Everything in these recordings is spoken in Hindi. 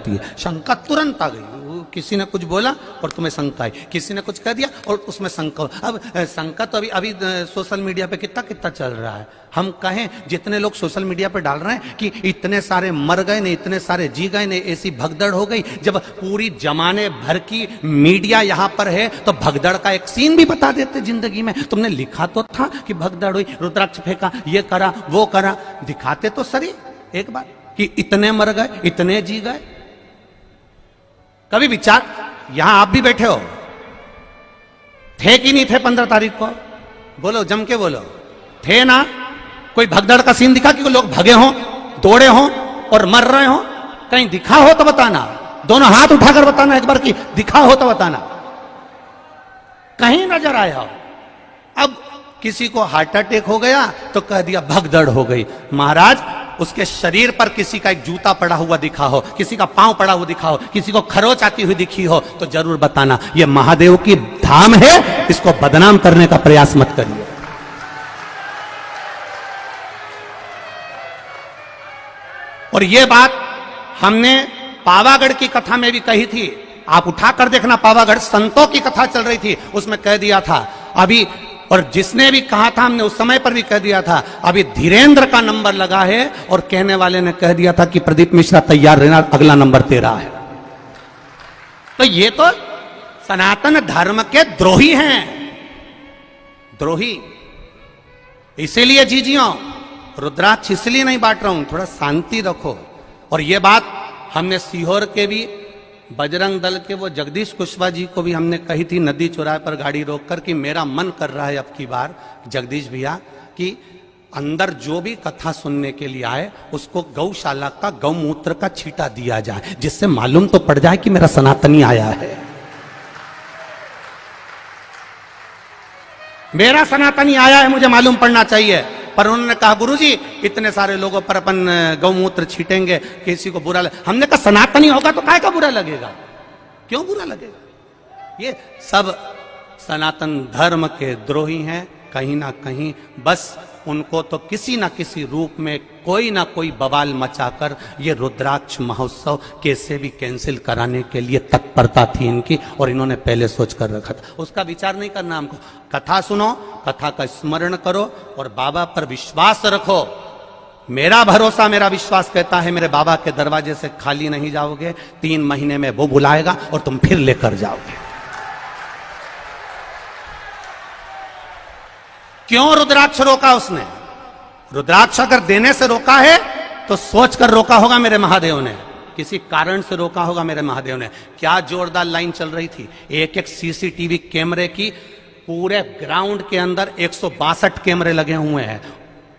जाती है, शंका तुरंत आ गई। किसी ने कुछ बोला और तुम्हें शंका आई, किसी ने कुछ कह दिया और उसमें शंका। अब शंका तो अभी सोशल मीडिया पे कितना कितना चल रहा है। हम कहें जितने लोग सोशल मीडिया पे डाल रहे हैं कि इतने सारे मर गए ने, इतने सारे जी गए ने, ऐसी भगदड़ हो गई, जब पूरी जमाने भर की मीडिया यहां पर है तो भगदड़ का एक सीन भी बता देते जिंदगी में। तुमने लिखा तो था कि भगदड़ हुई, रुद्राक्ष फेंका, ये करा वो करा, दिखाते तो सही एक बार कि इतने मर गए, इतने जी गए। कभी विचार, यहां आप भी बैठे हो, थे कि नहीं थे 15 तारीख को? बोलो, जम के बोलो, थे ना? कोई भगदड़ का सीन दिखा कि लोग भगे हों, दौड़े हों और मर रहे हों? कहीं दिखा हो तो बताना, दोनों हाथ उठाकर बताना एक बार कि दिखा हो तो बताना, कहीं नजर आया हो। अब किसी को हार्ट अटैक हो गया तो कह दिया भगदड़ हो गई। महाराज, उसके शरीर पर किसी का एक जूता पड़ा हुआ दिखा हो, किसी का पांव पड़ा हुआ दिखा हो, किसी को खरोच आती हुई दिखी हो तो जरूर बताना। यह महादेव की धाम है, इसको बदनाम करने का प्रयास मत करिए। और यह बात हमने पावागढ़ की कथा में भी कही थी, आप उठाकर देखना, पावागढ़ संतों की कथा चल रही थी, उसमें कह दिया था अभी, और जिसने भी कहा था हमने उस समय पर भी कह दिया था, अभी धीरेन्द्र का नंबर लगा है और कहने वाले ने कह दिया था कि प्रदीप मिश्रा तैयार रहना, अगला नंबर तेरा है। तो ये तो सनातन धर्म के द्रोही हैं, द्रोही। इसीलिए जीजियों, रुद्राक्ष इसलिए नहीं बांट रहा हूं, थोड़ा शांति रखो। और ये बात हमने सीहोर के भी बजरंग दल के वो जगदीश कुशवाहा जी को भी हमने कही थी नदी चौराहे पर गाड़ी रोककर कि मेरा मन कर रहा है अब की बार जगदीश भैया कि अंदर जो भी कथा सुनने के लिए आए उसको गौशाला का गौमूत्र का छींटा दिया जाए, जिससे मालूम तो पड़ जाए कि मेरा सनातनी आया है, मेरा सनातनी आया है, मुझे मालूम पड़ना चाहिए। पर उन्होंने कहा गुरुजी इतने सारे लोगों पर अपन गौमूत्र छीटेंगे, किसी को बुरा लगे। हमने कहा सनातनी होगा तो काय का बुरा लगेगा, क्यों बुरा लगेगा? ये सब सनातन धर्म के द्रोही हैं कहीं ना कहीं। बस उनको तो किसी ना किसी रूप में कोई ना कोई बवाल मचाकर ये रुद्राक्ष महोत्सव कैसे भी कैंसिल कराने के लिए तत्परता थी इनकी, और इन्होंने पहले सोच कर रखा था। उसका विचार नहीं करना हमको। कथा सुनो, कथा का स्मरण करो और बाबा पर विश्वास रखो। मेरा भरोसा, मेरा विश्वास कहता है मेरे बाबा के दरवाजे से खाली नहीं जाओगे। 3 महीने में वो बुलाएगा और तुम फिर लेकर जाओगे। क्यों रुद्राक्ष रोका उसने? रुद्राक्ष अगर देने से रोका है तो सोच कर रोका होगा मेरे महादेव ने, किसी कारण से रोका होगा मेरे महादेव ने। क्या जोरदार लाइन चल रही थी, एक एक सीसीटीवी कैमरे की। पूरे ग्राउंड के अंदर 162 कैमरे लगे हुए हैं।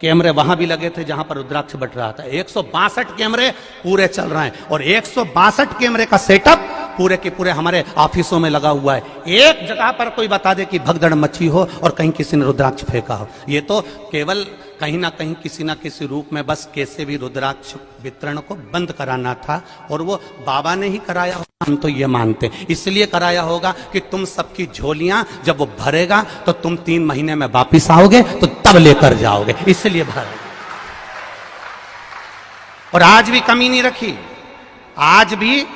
कैमरे वहां भी लगे थे जहां पर रुद्राक्ष बट रहा था। 162 कैमरे पूरे चल रहे हैं और 162 कैमरे का सेटअप पूरे के पूरे हमारे ऑफिसों में लगा हुआ है। एक जगह पर कोई बता दे कि भगदड़ मची हो और कहीं किसी ने रुद्राक्ष फेंका हो, ये तो केवल कहीं ना कहीं किसी ना किसी रूप में बस कैसे भी रुद्राक्ष वितरण को बंद कराना था। और वो बाबा ने ही कराया होगा, हम तो ये मानते हैं। इसलिए कराया होगा कि तुम सबकी झोलियां जब वो भरेगा तो तुम 3 महीने में वापिस आओगे तो तब लेकर जाओगे, इसलिए भरेगा। और आज भी कमी नहीं रखी। आज भी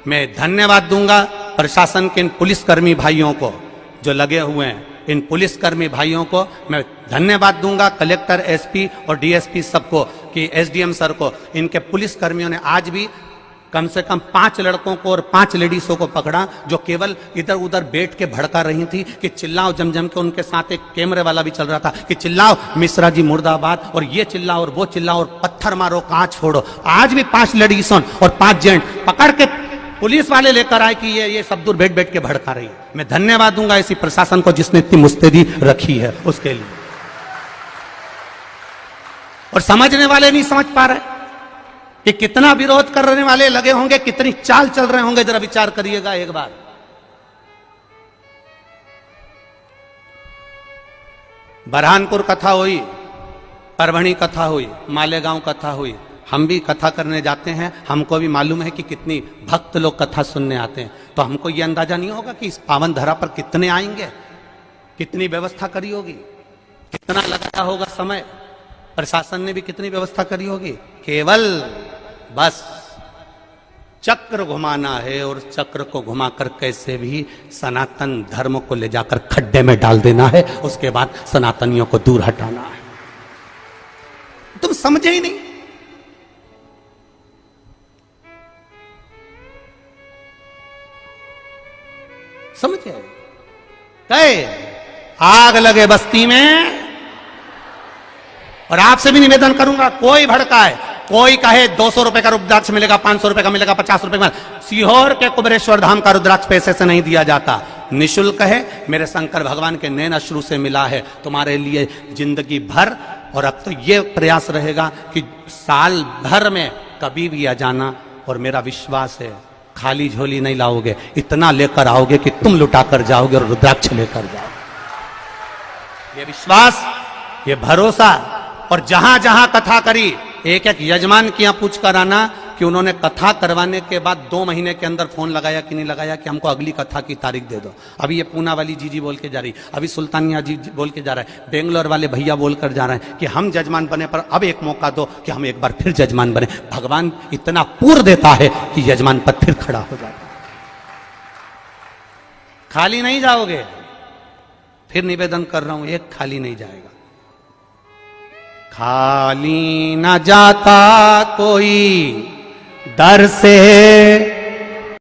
मैं धन्यवाद दूंगा प्रशासन के इन पुलिसकर्मी भाइयों को जो लगे हुए हैं। इन पुलिसकर्मी भाइयों को मैं धन्यवाद दूंगा, कलेक्टर, एसपी और डीएसपी सबको, कि एसडीएम सर को। इनके पुलिसकर्मियों ने आज भी कम से कम 5 लड़कों को और 5 लेडीजों को पकड़ा जो केवल इधर उधर बैठ के भड़का रही थी कि चिल्लाओ जम के। उनके साथ एक कैमरे वाला भी चल रहा था कि चिल्लाओ मिश्रा जी मुर्दाबाद, और ये चिल्लाओ और वो चिल्लाओ और पत्थर मारो, कांच फोड़ो। आज भी 5 लेडीजों और 5 जेंट पकड़ के पुलिस वाले लेकर आए कि ये सब दूर बैठ के भड़का रही है। मैं धन्यवाद दूंगा इसी प्रशासन को जिसने इतनी मुस्तैदी रखी है उसके लिए। और समझने वाले नहीं समझ पा रहे कि कितना विरोध करने वाले लगे होंगे, कितनी चाल चल रहे होंगे, जरा विचार करिएगा एक बार। बरहानपुर कथा हुई, परभणी कथा हुई, मालेगांव कथा हुई। हम भी कथा करने जाते हैं, हमको भी मालूम है कि कितनी भक्त लोग कथा सुनने आते हैं। तो हमको ये अंदाजा नहीं होगा कि इस पावन धरा पर कितने आएंगे, कितनी व्यवस्था करी होगी, कितना लगाया होगा समय, प्रशासन ने भी कितनी व्यवस्था करी होगी। केवल बस चक्र घुमाना है और चक्र को घुमाकर कैसे भी सनातन धर्म को ले जाकर खड्डे में डाल देना है, उसके बाद सनातनियों को दूर हटाना है। तुम समझे ही नहीं। समझे? कहे आग लगे बस्ती में। और आपसे भी निवेदन करूंगा, कोई भड़काए, कोई कहे 200 रुपए का रुद्राक्ष मिलेगा, 500 रुपए का मिलेगा, 50 रुपए का, सीहोर के कुबेरेश्वर धाम का रुद्राक्ष पैसे से नहीं दिया जाता, निशुल्क है, मेरे शंकर भगवान के नैन अश्रु से मिला है तुम्हारे लिए जिंदगी भर। और अब तो ये प्रयास रहेगा कि साल भर में कभी भी आ जाना, और मेरा विश्वास है खाली झोली नहीं लाओगे, इतना लेकर आओगे कि तुम लुटा कर जाओगे और रुद्राक्ष लेकर जाओगे। ये विश्वास, ये भरोसा। और जहां जहां कथा करी, एक एक यजमान की यहां पूछ कर आना कि उन्होंने कथा करवाने के बाद 2 महीने के अंदर फोन लगाया कि नहीं लगाया कि हमको अगली कथा की तारीख दे दो। अभी ये पूना वाली जीजी बोल के जा रही, अभी सुल्तानिया जी बोल के जा रहा है, बेंगलोर वाले भैया बोल कर जा रहे हैं कि हम जजमान बने पर अब एक मौका दो कि हम एक बार फिर जजमान बने। भगवान इतना पूर देता है कि यजमान पर फिर खड़ा हो जाता है। खाली नहीं जाओगे, फिर निवेदन कर रहा हूं, एक खाली नहीं जाएगा। खाली न जाता कोई दर से